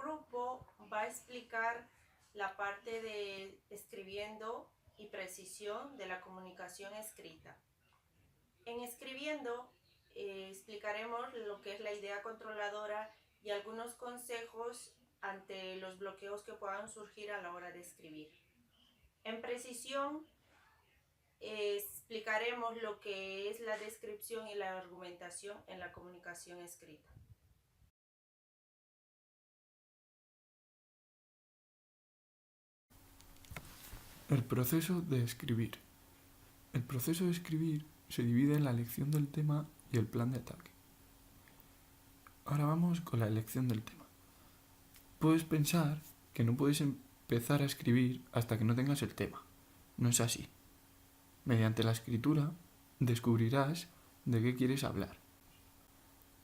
grupo va a explicar la parte de escribiendo y precisión de la comunicación escrita. En escribiendo explicaremos lo que es la idea controladora y algunos consejos ante los bloqueos que puedan surgir a la hora de escribir. En precisión explicaremos lo que es la descripción y la argumentación en la comunicación escrita. El proceso de escribir. El proceso de escribir se divide en la elección del tema y el plan de ataque. Ahora vamos con la elección del tema. Puedes pensar que no puedes empezar a escribir hasta que no tengas el tema. No es así. Mediante la escritura descubrirás de qué quieres hablar.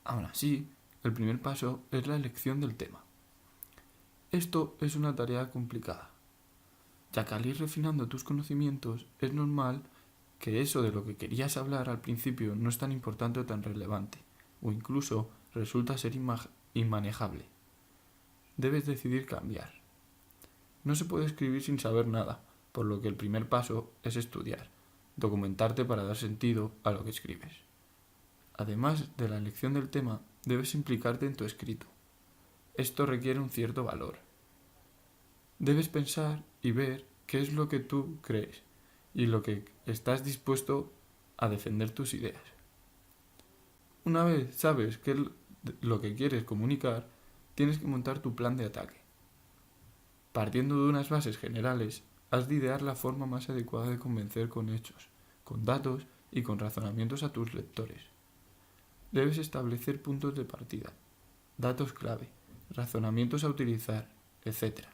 Aún así, el primer paso es la elección del tema. Esto es una tarea complicada, ya que al ir refinando tus conocimientos es normal que eso de lo que querías hablar al principio no es tan importante o tan relevante, o incluso resulta ser inmanejable. Debes decidir cambiar. No se puede escribir sin saber nada, por lo que el primer paso es estudiar, documentarte para dar sentido a lo que escribes. Además de la elección del tema, debes implicarte en tu escrito. Esto requiere un cierto valor. Debes pensar y ver qué es lo que tú crees y lo que estás dispuesto a defender tus ideas. Una vez sabes qué es lo que quieres comunicar, tienes que montar tu plan de ataque. Partiendo de unas bases generales, has de idear la forma más adecuada de convencer con hechos, con datos y con razonamientos a tus lectores. Debes establecer puntos de partida, datos clave, razonamientos a utilizar, etc.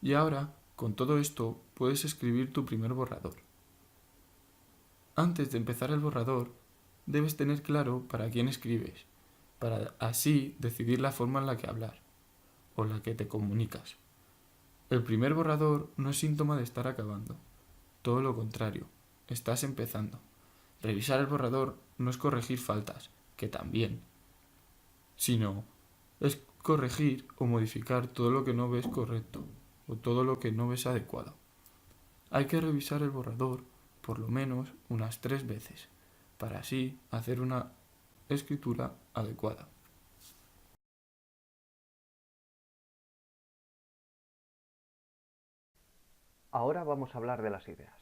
Y ahora, con todo esto, puedes escribir tu primer borrador. Antes de empezar el borrador, debes tener claro para quién escribes, para así decidir la forma en la que hablar, o la que te comunicas. El primer borrador no es síntoma de estar acabando, todo lo contrario, estás empezando. Revisar el borrador no es corregir faltas, que también, sino es corregir o modificar todo lo que no ves correcto o todo lo que no ves adecuado. Hay que revisar el borrador por lo menos unas 3 veces, para así hacer una escritura adecuada. Ahora vamos a hablar de las ideas.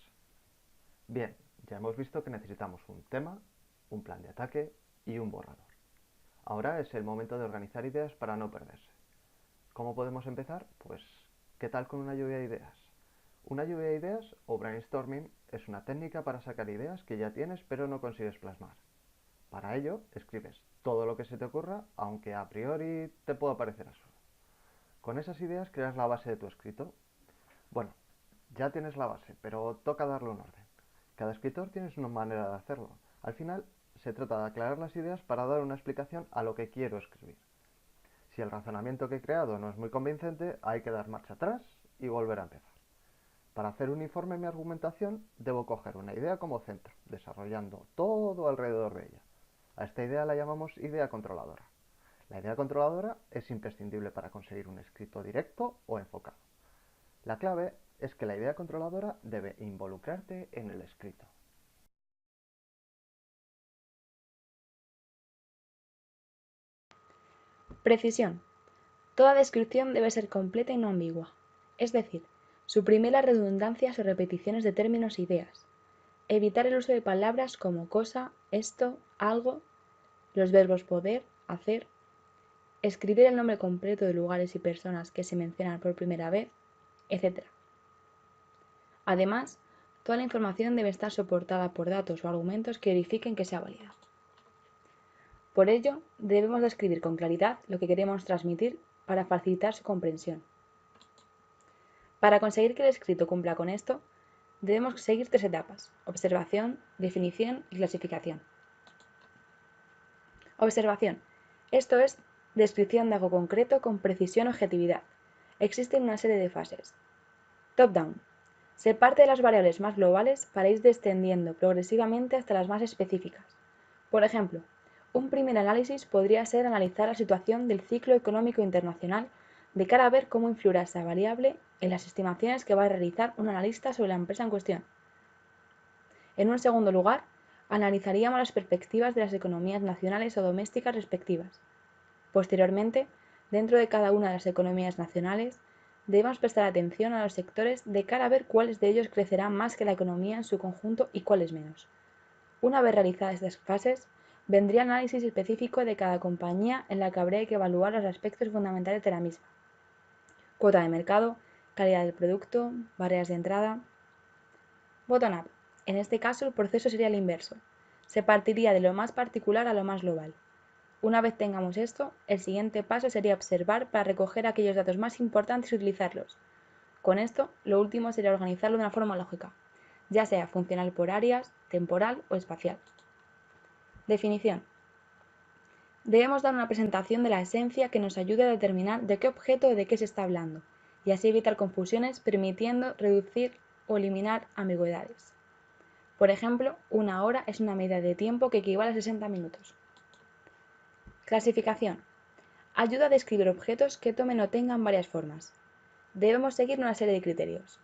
Bien, ya hemos visto que necesitamos un tema, un plan de ataque y un borrador. Ahora es el momento de organizar ideas para no perderse. ¿Cómo podemos empezar? Pues, ¿qué tal con una lluvia de ideas? Una lluvia de ideas o brainstorming es una técnica para sacar ideas que ya tienes pero no consigues plasmar. Para ello, escribes todo lo que se te ocurra, aunque a priori te pueda parecer absurdo. Con esas ideas creas la base de tu escrito. Bueno, ya tienes la base, pero toca darle un orden. Cada escritor tiene una manera de hacerlo. Al final, se trata de aclarar las ideas para dar una explicación a lo que quiero escribir. Si el razonamiento que he creado no es muy convincente, hay que dar marcha atrás y volver a empezar. Para hacer uniforme mi argumentación, debo coger una idea como centro, desarrollando todo alrededor de ella. A esta idea la llamamos idea controladora. La idea controladora es imprescindible para conseguir un escrito directo o enfocado. La clave es que la idea controladora debe involucrarte en el escrito. Precisión. Toda descripción debe ser completa y no ambigua, es decir, suprimir las redundancias o repeticiones de términos e ideas. Evitar el uso de palabras como cosa, esto, algo, los verbos poder, hacer. Escribir el nombre completo de lugares y personas que se mencionan por primera vez, etc. Además, toda la información debe estar soportada por datos o argumentos que verifiquen que sea válida. Por ello, debemos describir con claridad lo que queremos transmitir para facilitar su comprensión. Para conseguir que el escrito cumpla con esto, debemos seguir 3 etapas: observación, definición y clasificación. Observación. Esto es descripción de algo concreto con precisión y objetividad. Existen una serie de fases. Top-down. Se parte de las variables más globales para ir descendiendo progresivamente hasta las más específicas. Por ejemplo, un primer análisis podría ser analizar la situación del ciclo económico internacional de cara a ver cómo influirá esa variable en las estimaciones que va a realizar un analista sobre la empresa en cuestión. En un segundo lugar, analizaríamos las perspectivas de las economías nacionales o domésticas respectivas. Posteriormente, dentro de cada una de las economías nacionales, debemos prestar atención a los sectores de cara a ver cuáles de ellos crecerán más que la economía en su conjunto y cuáles menos. Una vez realizadas estas fases, vendría el análisis específico de cada compañía en la que habría que evaluar los aspectos fundamentales de la misma: cuota de mercado, calidad del producto, barreras de entrada. Bottom-up. En este caso, el proceso sería el inverso. Se partiría de lo más particular a lo más global. Una vez tengamos esto, el siguiente paso sería observar para recoger aquellos datos más importantes y utilizarlos. Con esto, lo último sería organizarlo de una forma lógica, ya sea funcional por áreas, temporal o espacial. Definición. Debemos dar una presentación de la esencia que nos ayude a determinar de qué objeto o de qué se está hablando, y así evitar confusiones, permitiendo reducir o eliminar ambigüedades. Por ejemplo, una hora es una medida de tiempo que equivale a 60 minutos. Clasificación. Ayuda a describir objetos que tomen o tengan varias formas. Debemos seguir una serie de criterios.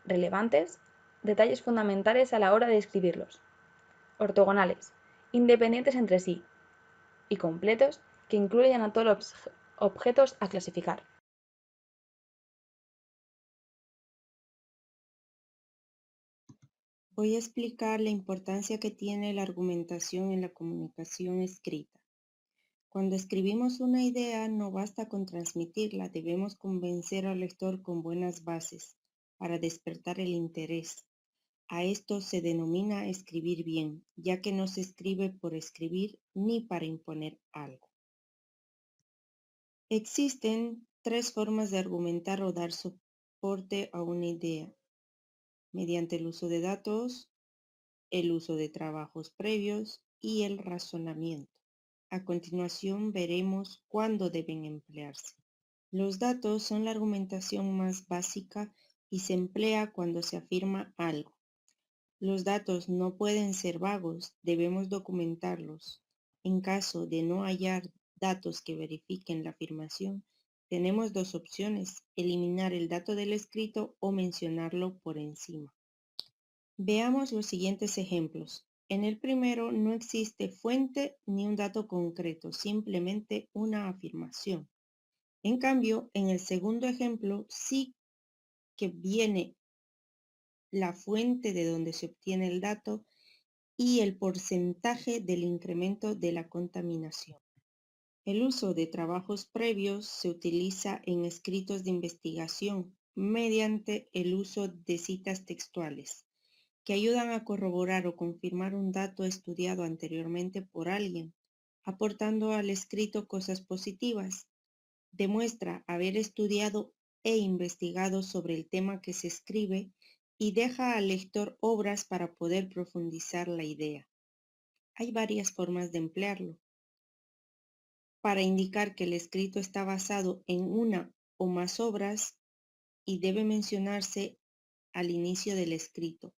Relevantes, detalles fundamentales a la hora de describirlos. Ortogonales, independientes entre sí. Y completos, que incluyan a todos los objetos a clasificar. Voy a explicar la importancia que tiene la argumentación en la comunicación escrita. Cuando escribimos una idea, no basta con transmitirla, debemos convencer al lector con buenas bases para despertar el interés. A esto se denomina escribir bien, ya que no se escribe por escribir ni para imponer algo. Existen 3 formas de argumentar o dar soporte a una idea: mediante el uso de datos, el uso de trabajos previos y el razonamiento. A continuación veremos cuándo deben emplearse. Los datos son la argumentación más básica y se emplea cuando se afirma algo. Los datos no pueden ser vagos, debemos documentarlos. En caso de no hallar datos que verifiquen la afirmación, tenemos 2 opciones: eliminar el dato del escrito o mencionarlo por encima. Veamos los siguientes ejemplos. En el primero no existe fuente ni un dato concreto, simplemente una afirmación. En cambio, en el segundo ejemplo sí que viene la fuente de donde se obtiene el dato y el porcentaje del incremento de la contaminación. El uso de trabajos previos se utiliza en escritos de investigación mediante el uso de citas textuales, que ayudan a corroborar o confirmar un dato estudiado anteriormente por alguien, aportando al escrito cosas positivas. Demuestra haber estudiado e investigado sobre el tema que se escribe y deja al lector obras para poder profundizar la idea. Hay varias formas de emplearlo. Para indicar que el escrito está basado en una o más obras y debe mencionarse al inicio del escrito.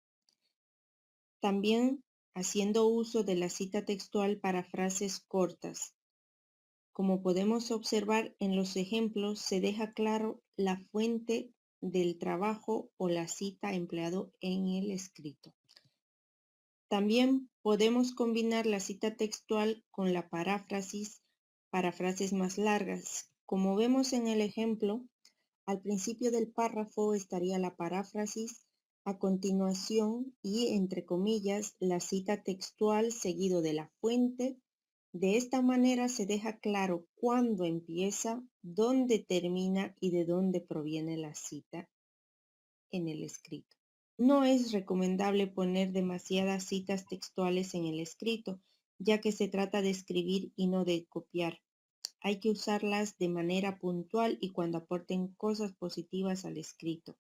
También haciendo uso de la cita textual para frases cortas. Como podemos observar en los ejemplos, se deja claro la fuente del trabajo o la cita empleado en el escrito. También podemos combinar la cita textual con la paráfrasis para frases más largas. Como vemos en el ejemplo, al principio del párrafo estaría la paráfrasis, a continuación y entre comillas la cita textual seguido de la fuente. De esta manera se deja claro cuándo empieza, dónde termina y de dónde proviene la cita en el escrito. No es recomendable poner demasiadas citas textuales en el escrito, ya que se trata de escribir y no de copiar. Hay que usarlas de manera puntual y cuando aporten cosas positivas al escrito.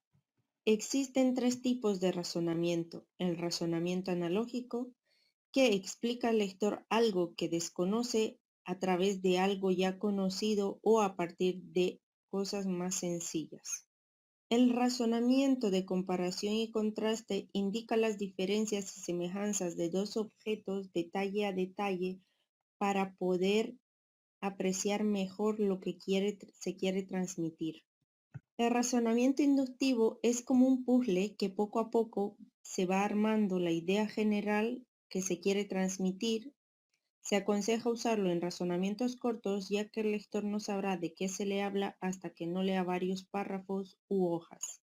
Existen 3 tipos de razonamiento: el razonamiento analógico, que explica al lector algo que desconoce a través de algo ya conocido o a partir de cosas más sencillas. El razonamiento de comparación y contraste indica las diferencias y semejanzas de 2 objetos detalle a detalle para poder apreciar mejor lo que se quiere transmitir. El razonamiento inductivo es como un puzzle que poco a poco se va armando la idea general que se quiere transmitir. Se aconseja usarlo en razonamientos cortos, ya que el lector no sabrá de qué se le habla hasta que no lea varios párrafos u hojas.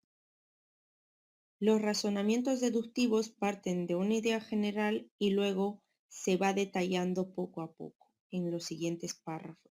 Los razonamientos deductivos parten de una idea general y luego se va detallando poco a poco en los siguientes párrafos.